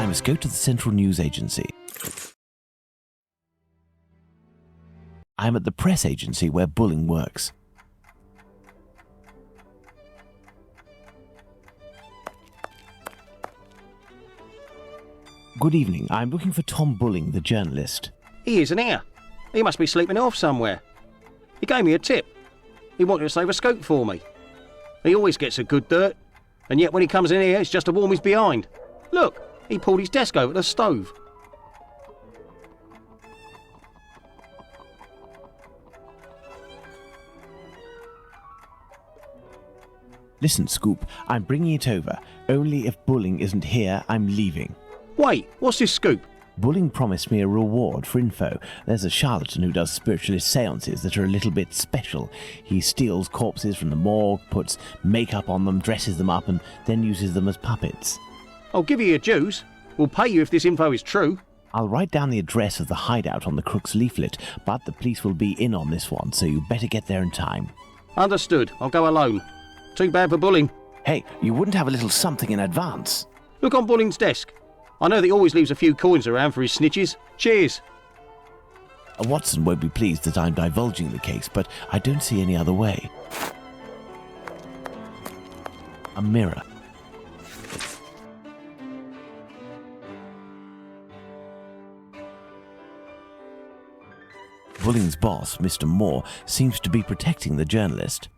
must go to the Central News Agency. I am at the press agency where Bulling works. Good evening. I'm looking for Tom Bulling, the journalist. He isn't here. He must be sleeping off somewhere. He gave me a tip. He wanted to save a scope for me. He always gets a good dirt, and yet when he comes in here, it's just to warm his behind. Look, he pulled his desk over the stove. Listen, Scoop, I'm bringing it over. Only if Bulling isn't here, I'm leaving. Wait, what's this scoop? Bulling promised me a reward for info. There's a charlatan who does spiritualist seances that are a little bit special. He steals corpses from the morgue, puts makeup on them, dresses them up, and then uses them as puppets. I'll give you your dues. We'll pay you if this info is true. I'll write down the address of the hideout on the crook's leaflet, but the police will be in on this one, so you better get there in time. Understood. I'll go alone. Too bad for Bulling. Hey, you wouldn't have a little something in advance? Look on Bulling's desk. I know that he always leaves a few coins around for his snitches. Cheers. Watson won't be pleased that I'm divulging the case, but I don't see any other way. A mirror. Bulling's boss, Mr. Moore, seems to be protecting the journalist.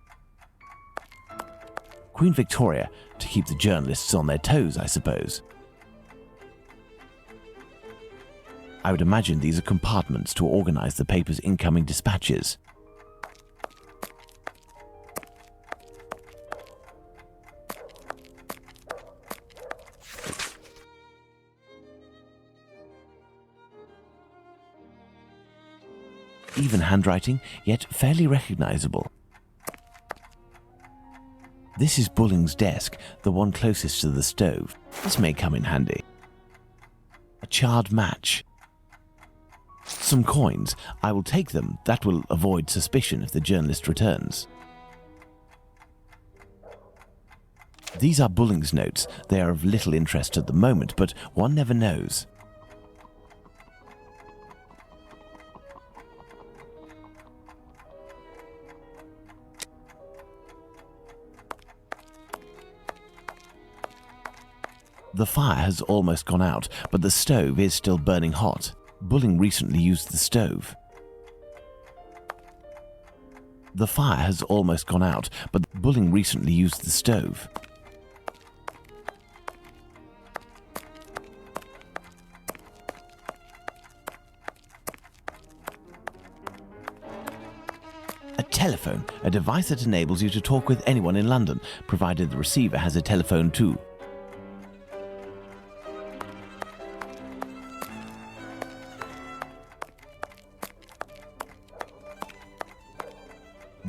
Queen Victoria, to keep the journalists on their toes, I suppose. I would imagine these are compartments to organize the paper's incoming dispatches. Even handwriting, yet fairly recognizable. This is Bulling's desk, the one closest to the stove. This may come in handy. A charred match. Some coins. I will take them. That will avoid suspicion if the journalist returns. These are Bulling's notes. They are of little interest at the moment, but one never knows. The fire has almost gone out, but the stove is still burning hot. Bulling recently used the stove. The fire has almost gone out, but Bulling recently used the stove. A telephone, a device that enables you to talk with anyone in London, provided the receiver has a telephone too.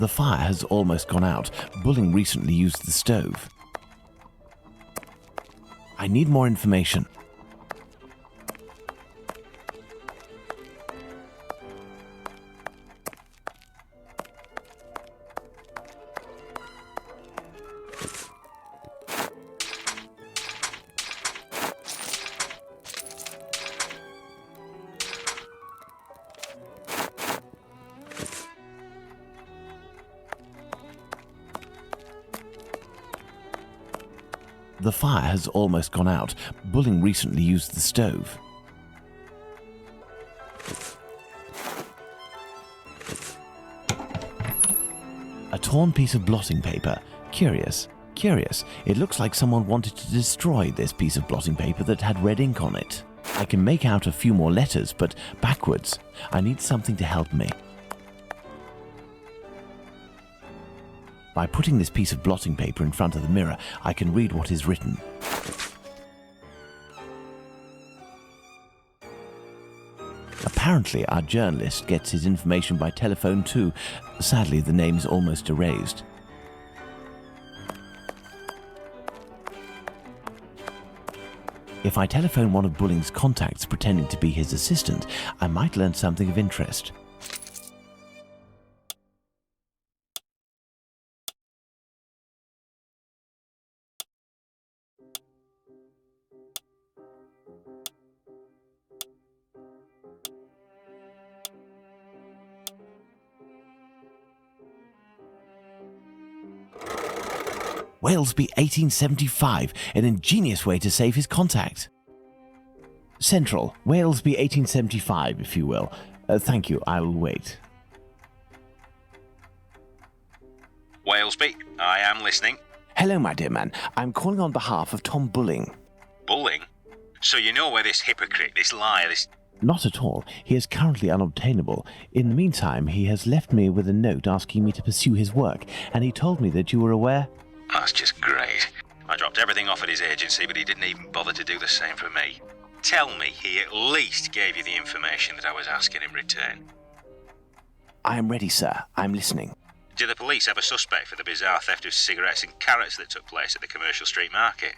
The fire has almost gone out. Bulling recently used the stove. I need more information. The fire has almost gone out. Bulling recently used the stove. A torn piece of blotting paper. Curious. Curious. It looks like someone wanted to destroy this piece of blotting paper that had red ink on it. I can make out a few more letters, but backwards. I need something to help me. By putting this piece of blotting paper in front of the mirror, I can read what is written. Apparently, our journalist gets his information by telephone too. Sadly, the name is almost erased. If I telephone one of Bulling's contacts pretending to be his assistant, I might learn something of interest. Walesby 1875, an ingenious way to save his contact. Central, Walesby 1875, if you will. Thank you, I will wait. Walesby, I am listening. Hello, my dear man. I'm calling on behalf of Tom Bulling. Bulling? So you know where this hypocrite, this liar, this... Not at all. He is currently unobtainable. In the meantime, he has left me with a note asking me to pursue his work, and he told me that you were aware... That's just great. I dropped everything off at his agency, but he didn't even bother to do the same for me. Tell me he at least gave you the information that I was asking in return. I am ready, sir. I'm listening. Do the police have a suspect for the bizarre theft of cigarettes and carrots that took place at the Commercial Street Market?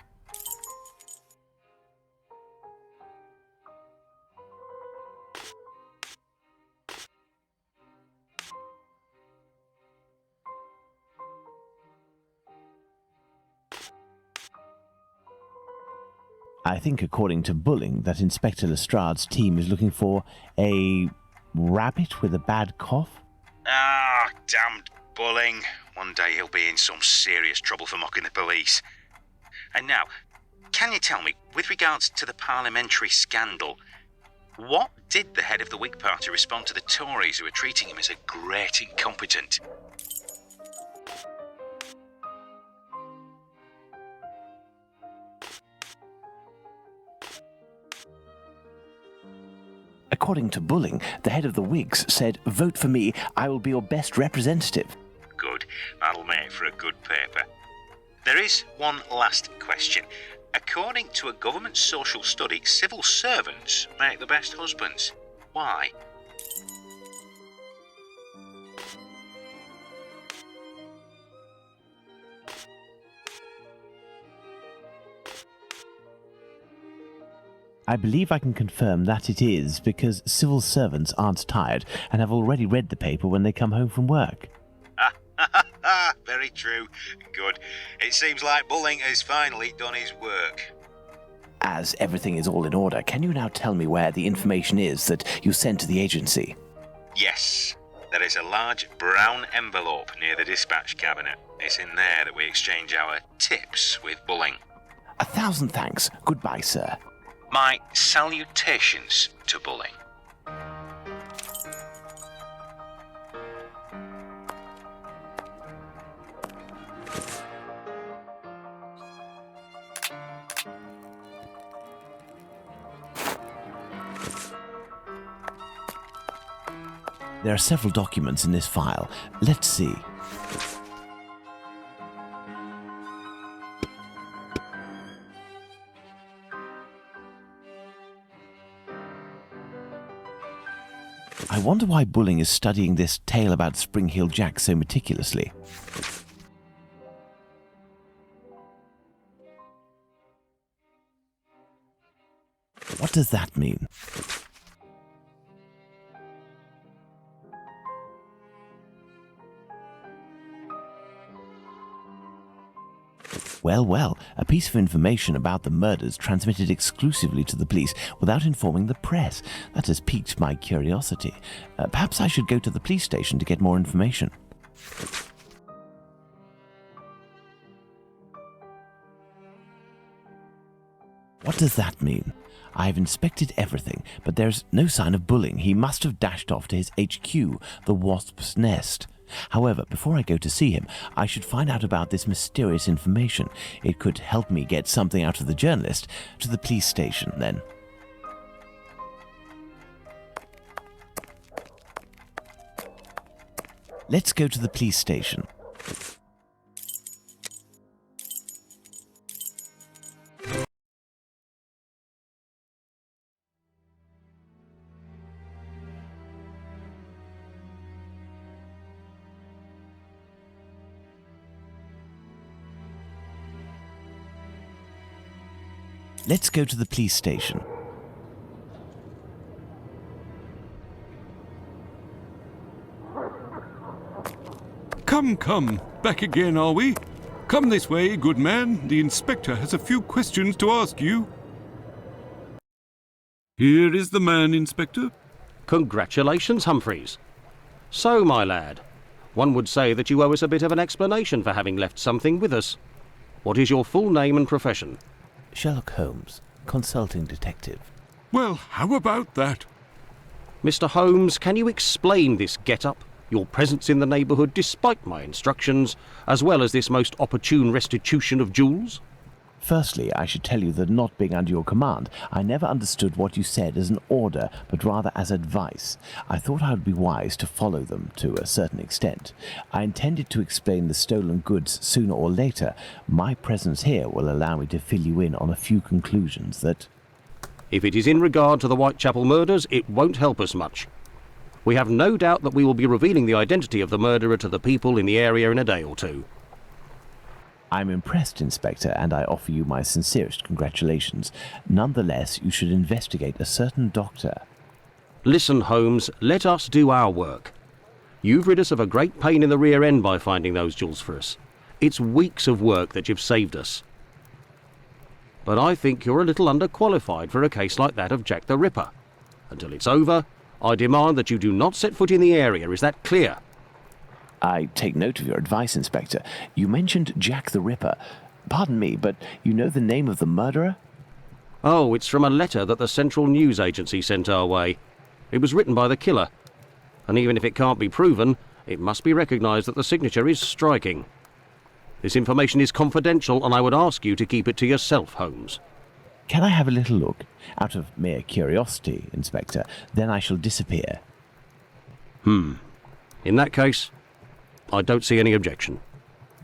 I think, according to Bulling, that Inspector Lestrade's team is looking for a rabbit with a bad cough. Ah, damned Bulling. One day he'll be in some serious trouble for mocking the police. And now, can you tell me, with regards to the parliamentary scandal, what did the head of the Whig Party respond to the Tories who were treating him as a great incompetent? According to Bulling, the head of the Whigs said, "Vote for me, I will be your best representative." Good. That'll make for a good paper. There is one last question. According to a government social study, civil servants make the best husbands. Why? I believe I can confirm that it is because civil servants aren't tired and have already read the paper when they come home from work. Very true. Good. It seems like Bulling has finally done his work. As everything is all in order, can you now tell me where the information is that you sent to the agency? Yes. There is a large brown envelope near the dispatch cabinet. It's in there that we exchange our tips with Bulling. 1,000 thanks. Goodbye, sir. My salutations to Bulling. There are several documents in this file. Let's see. I wonder why Bulling is studying this tale about Spring Heel Jack so meticulously. What does that mean? Well, well, a piece of information about the murders transmitted exclusively to the police without informing the press. That has piqued my curiosity. Perhaps I should go to the police station to get more information. What does that mean? I've inspected everything, but there's no sign of Bulling. He must have dashed off to his HQ, the Wasp's Nest. However, before I go to see him, I should find out about this mysterious information. It could help me get something out of the journalist. To the police station, then. Let's go to the police station. Let's go to the police station. Come, come. Back again, are we? Come this way, good man. The inspector has a few questions to ask you. Here is the man, Inspector. Congratulations, Humphreys. So, my lad, one would say that you owe us a bit of an explanation for having left something with us. What is your full name and profession? Sherlock Holmes, consulting detective. Well, how about that? Mr. Holmes, can you explain this get-up, your presence in the neighbourhood despite my instructions, as well as this most opportune restitution of jewels? Firstly, I should tell you that not being under your command, I never understood what you said as an order, but rather as advice. I thought I would be wise to follow them to a certain extent. I intended to explain the stolen goods sooner or later. My presence here will allow me to fill you in on a few conclusions that... If it is in regard to the Whitechapel murders, it won't help us much. We have no doubt that we will be revealing the identity of the murderer to the people in the area in a day or two. I'm impressed, Inspector, and I offer you my sincerest congratulations. Nonetheless, you should investigate a certain doctor. Listen, Holmes, let us do our work. You've rid us of a great pain in the rear end by finding those jewels for us. It's weeks of work that you've saved us. But I think you're a little underqualified for a case like that of Jack the Ripper. Until it's over, I demand that you do not set foot in the area. Is that clear? I take note of your advice, Inspector. You mentioned Jack the Ripper. Pardon me, but you know the name of the murderer? Oh, it's from a letter that the Central News Agency sent our way. It was written by the killer. And even if it can't be proven, it must be recognised that the signature is striking. This information is confidential, and I would ask you to keep it to yourself, Holmes. Can I have a little look? Out of mere curiosity, Inspector. Then I shall disappear. In that case, I don't see any objection.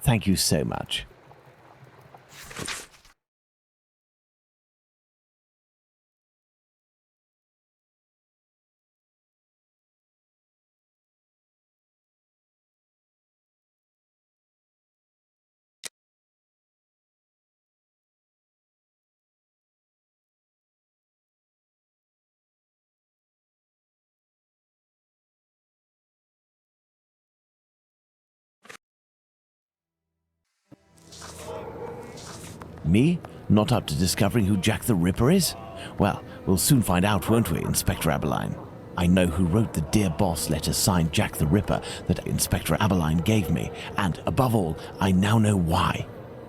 Thank you so much. Me? Not up to discovering who Jack the Ripper is? Well, we'll soon find out, won't we, Inspector Aberline? I know who wrote the Dear Boss letter signed Jack the Ripper that Inspector Aberline gave me, and, above all, I now know why.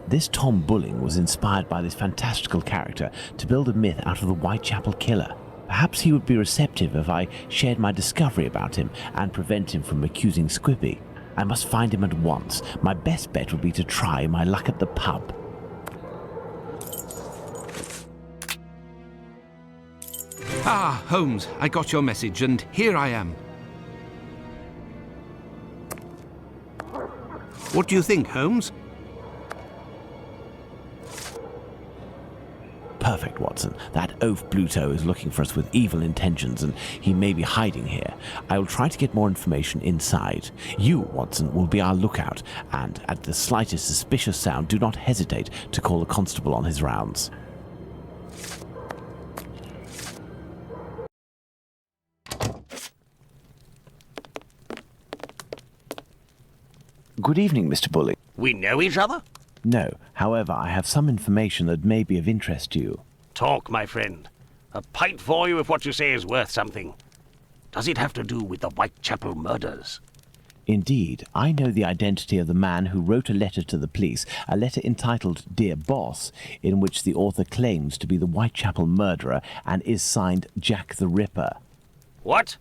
This Tom Bulling was inspired by this fantastical character to build a myth out of the Whitechapel killer. Perhaps he would be receptive if I shared my discovery about him and prevent him from accusing Squippy. I must find him at once. My best bet would be to try my luck at the pub. Ah, Holmes, I got your message, and here I am. What do you think, Holmes? Perfect, Watson. That oaf Bluto is looking for us with evil intentions, and he may be hiding here. I will try to get more information inside. You, Watson, will be our lookout, and at the slightest suspicious sound, do not hesitate to call the constable on his rounds. Good evening, Mr. Bulling. We know each other? No, however, I have some information that may be of interest to you. Talk, my friend. A pint for you if what you say is worth something. Does it have to do with the Whitechapel murders? Indeed, I know the identity of the man who wrote a letter to the police, a letter entitled Dear Boss, in which the author claims to be the Whitechapel murderer and is signed Jack the Ripper. What?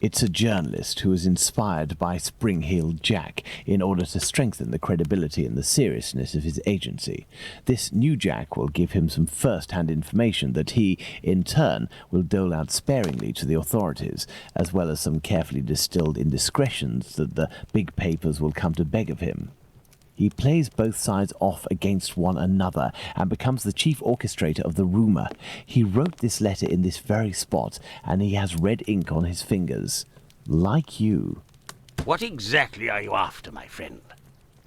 It's a journalist who was inspired by Spring-Heeled Jack in order to strengthen the credibility and the seriousness of his agency. This new Jack will give him some first-hand information that he, in turn, will dole out sparingly to the authorities, as well as some carefully distilled indiscretions that the big papers will come to beg of him. He plays both sides off against one another and becomes the chief orchestrator of the rumour. He wrote this letter in this very spot, and he has red ink on his fingers. Like you. What exactly are you after, my friend?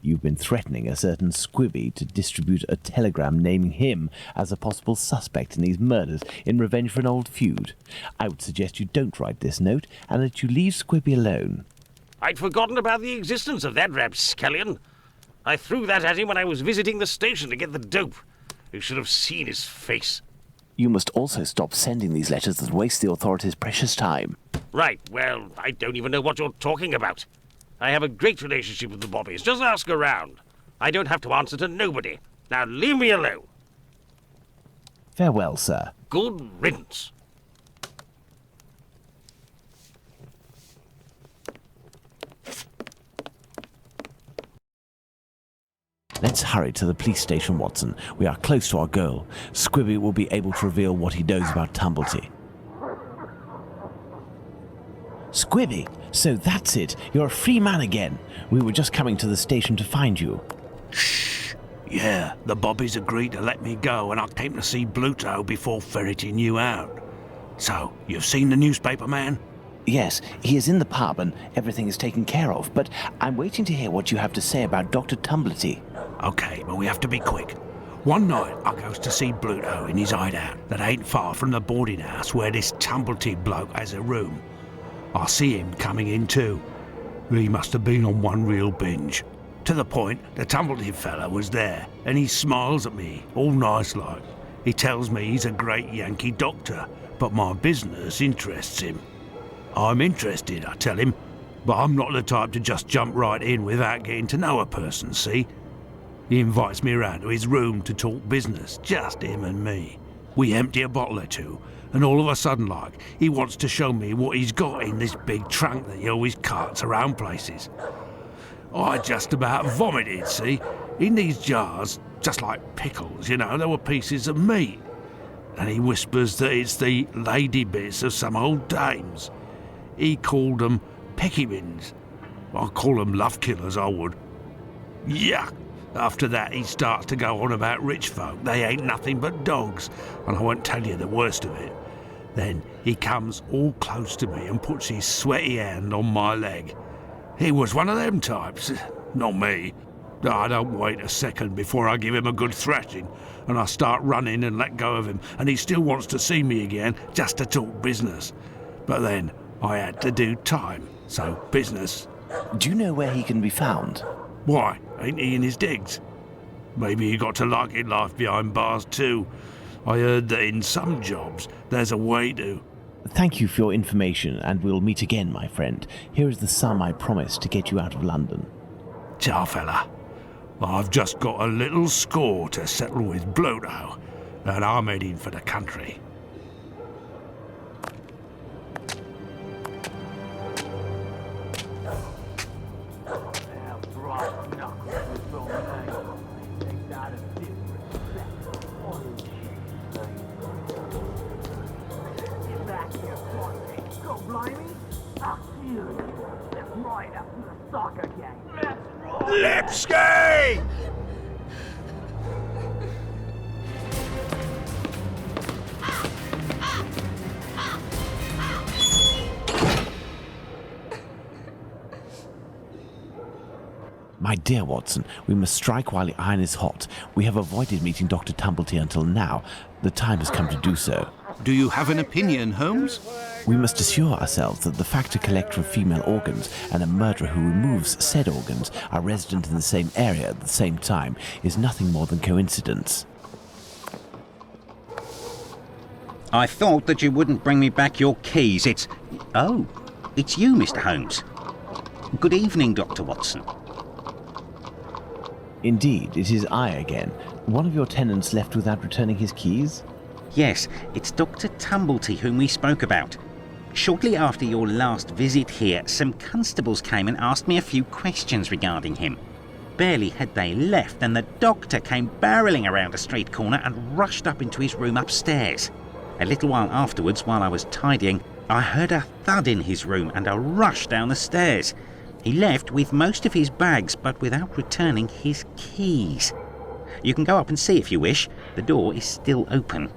You've been threatening a certain Squibby to distribute a telegram naming him as a possible suspect in these murders in revenge for an old feud. I would suggest you don't write this note, and that you leave Squibby alone. I'd forgotten about the existence of that rapscallion. I threw that at him when I was visiting the station to get the dope. You should have seen his face. You must also stop sending these letters that waste the authorities' precious time. Right, well, I don't even know what you're talking about. I have a great relationship with the bobbies. Just ask around. I don't have to answer to nobody. Now, Now leave me alone. Farewell, sir. Good riddance. Let's hurry to the police station, Watson. We are close to our goal. Squibby will be able to reveal what he knows about Tumblety. Squibby, so that's it. You're a free man again. We were just coming to the station to find you. Yeah, the bobbies agreed to let me go and I came to see Bluto before ferreting you out. So, you've seen the newspaper man? Yes, he is in the pub and everything is taken care of, but I'm waiting to hear what you have to say about Dr. Tumblety. Okay, but we have to be quick. One night, I goes to see Bluto in his hideout that ain't far from the boarding house where this Tumblety bloke has a room. I see him coming in too. He must have been on one real binge. To the point, the Tumblety fella was there, and he smiles at me, all nice like. He tells me he's a great Yankee doctor, but my business interests him. I'm interested, I tell him, but I'm not the type to just jump right in without getting to know a person, see? He invites me around to his room to talk business, just him and me. We empty a bottle or two, and all of a sudden, like, he wants to show me what he's got in this big trunk that he always carts around places. I just about vomited, see? In these jars, just like pickles, you know, there were pieces of meat. And he whispers that it's the lady bits of some old dames. He called them peckymins. I call them love killers, I would. Yuck! After that, he starts to go on about rich folk. They ain't nothing but dogs, and I won't tell you the worst of it. Then he comes all close to me and puts his sweaty hand on my leg. He was one of them types, not me. I don't wait a second before I give him a good thrashing, and I start running and let go of him, and he still wants to see me again just to talk business. But then I had to do time, so business. Do you know where he can be found? Why, ain't he in his digs? Maybe he got to liking life behind bars too. I heard that in some jobs there's a way to. Thank you for your information, and we'll meet again, my friend. Here is the sum I promised to get you out of London. Ciao, fella. I've just got a little score to settle with Bluto, and I'm heading for the country. Lipski! My dear Watson, we must strike while the iron is hot. We have avoided meeting Dr. Tumblety until now. The time has come to do so. Do you have an opinion, Holmes? We must assure ourselves that the factor collector of female organs and a murderer who removes said organs are resident in the same area at the same time is nothing more than coincidence. I thought that you wouldn't bring me back your keys. Oh, it's you, Mr. Holmes. Good evening, Dr. Watson. Indeed, it is I again. One of your tenants left without returning his keys? Yes, it's Dr. Tumblety whom we spoke about. Shortly after your last visit here, some constables came and asked me a few questions regarding him. Barely had they left than the doctor came barreling around a street corner and rushed up into his room upstairs. A little while afterwards, while I was tidying, I heard a thud in his room and a rush down the stairs. He left with most of his bags, but without returning his keys. You can go up and see if you wish. The door is still open.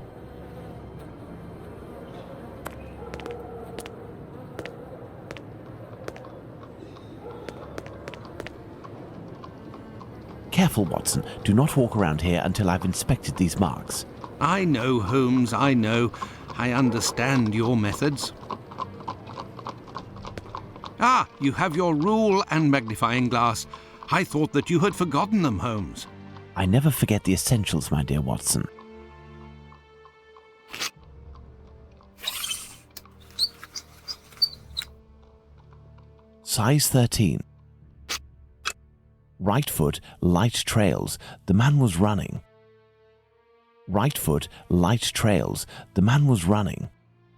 Careful, Watson. Do not walk around here until I've inspected these marks. I know, Holmes, I know. I understand your methods. Ah, you have your rule and magnifying glass. I thought that you had forgotten them, Holmes. I never forget the essentials, my dear Watson. Size 13. Right foot, light trails. The man was running. Right foot, light trails. The man was running.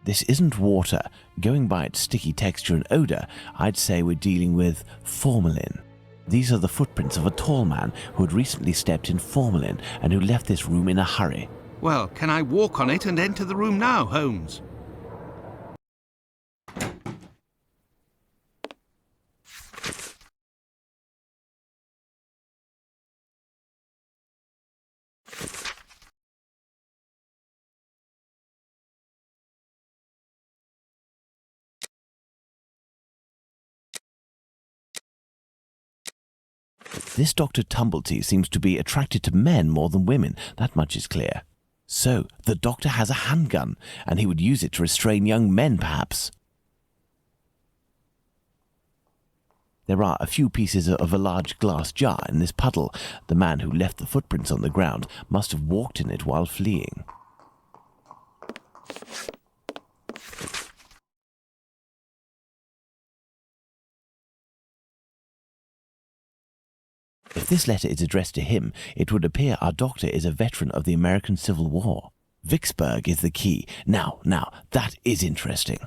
This isn't water. Going by its sticky texture and odor, I'd say we're dealing with formalin. These are the footprints of a tall man who had recently stepped in formalin and who left this room in a hurry. Well, can I walk on it and enter the room now, Holmes? This Dr. Tumblety seems to be attracted to men more than women, that much is clear. So, the doctor has a handgun, and he would use it to restrain young men, perhaps. There are a few pieces of a large glass jar in this puddle. The man who left the footprints on the ground must have walked in it while fleeing. If this letter is addressed to him, it would appear our doctor is a veteran of the American Civil War. Vicksburg is the key. Now, that is interesting.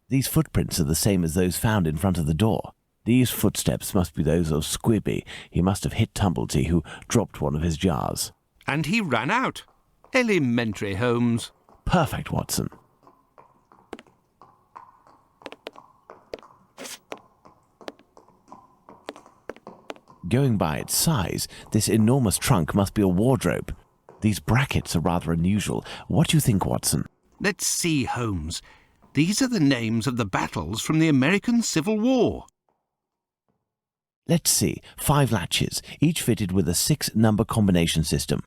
These footprints are the same as those found in front of the door. These footsteps must be those of Squibby. He must have hit Tumblety, who dropped one of his jars. And he ran out. Elementary, Holmes. Perfect, Watson. Going by its size, this enormous trunk must be a wardrobe. These brackets are rather unusual. What do you think, Watson? Let's see, Holmes. These are the names of the battles from the American Civil War. Let's see. 5 latches, each fitted with a 6-number combination system.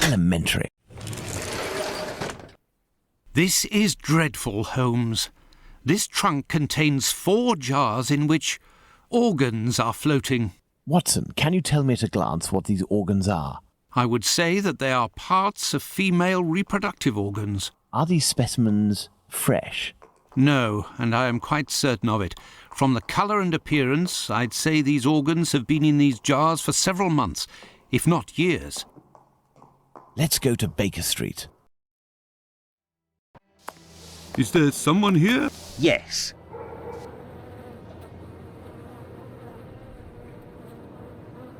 Elementary. This is dreadful, Holmes. This trunk contains 4 jars in which organs are floating. Watson, can you tell me at a glance what these organs are? I would say that they are parts of female reproductive organs. Are these specimens fresh? No, and I am quite certain of it. From the colour and appearance, I'd say these organs have been in these jars for several months, if not years. Let's go to Baker Street. Is there someone here? Yes.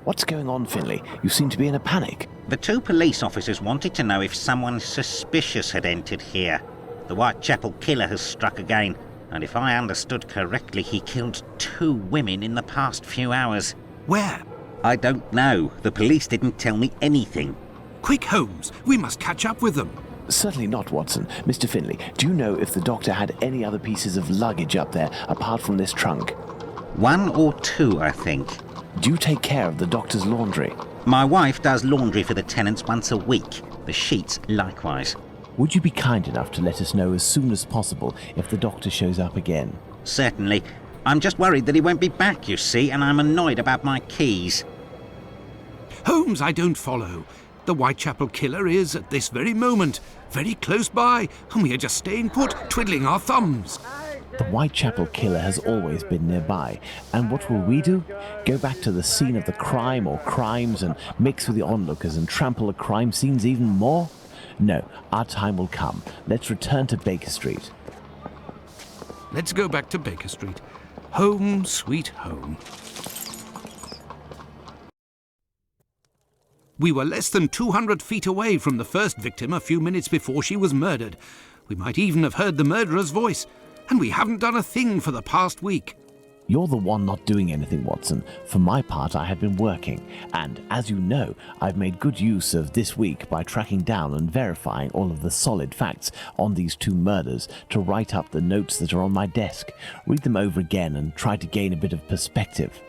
What's going on, Finley? You seem to be in a panic. The 2 police officers wanted to know if someone suspicious had entered here. The Whitechapel killer has struck again. And if I understood correctly, he killed 2 women in the past few hours. Where? I don't know. The police didn't tell me anything. Quick, Holmes, we must catch up with them. Certainly not, Watson. Mr. Finley, do you know if the doctor had any other pieces of luggage up there apart from this trunk? 1 or 2, I think. Do you take care of the doctor's laundry? My wife does laundry for the tenants once a week. The sheets likewise. Would you be kind enough to let us know as soon as possible if the doctor shows up again? Certainly. I'm just worried that he won't be back, you see, and I'm annoyed about my keys. Holmes, I don't follow. The Whitechapel killer is, at this very moment, very close by, and we are just staying put, twiddling our thumbs. The Whitechapel killer has always been nearby, and what will we do? Go back to the scene of the crime or crimes and mix with the onlookers and trample the crime scenes even more? No, our time will come. Let's return to Baker Street. Let's go back to Baker Street. Home, sweet home. We were less than 200 feet away from the first victim a few minutes before she was murdered. We might even have heard the murderer's voice, and we haven't done a thing for the past week. You're the one not doing anything, Watson. For my part, I have been working, and as you know, I've made good use of this week by tracking down and verifying all of the solid facts on these 2 murders to write up the notes that are on my desk, read them over again and try to gain a bit of perspective.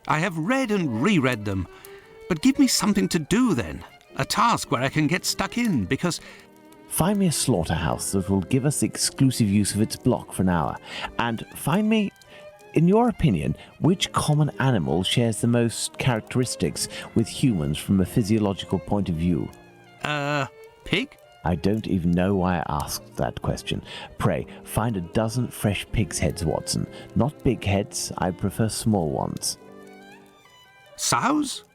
I have read and reread them, but give me something to do then. A task where I can get stuck in, because... Find me a slaughterhouse that will give us exclusive use of its block for an hour, and find me, in your opinion, which common animal shares the most characteristics with humans from a physiological point of view. Pig? I don't even know why I asked that question. Pray, find a dozen fresh pig's heads, Watson. Not big heads, I prefer small ones. Sows?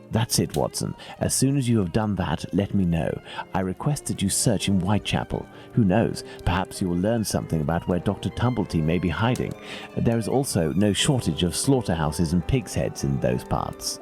That's it, Watson. As soon as you have done that, let me know. I request that you search in Whitechapel. Who knows, perhaps you will learn something about where Dr. Tumblety may be hiding. There is also no shortage of slaughterhouses and pig's heads in those parts.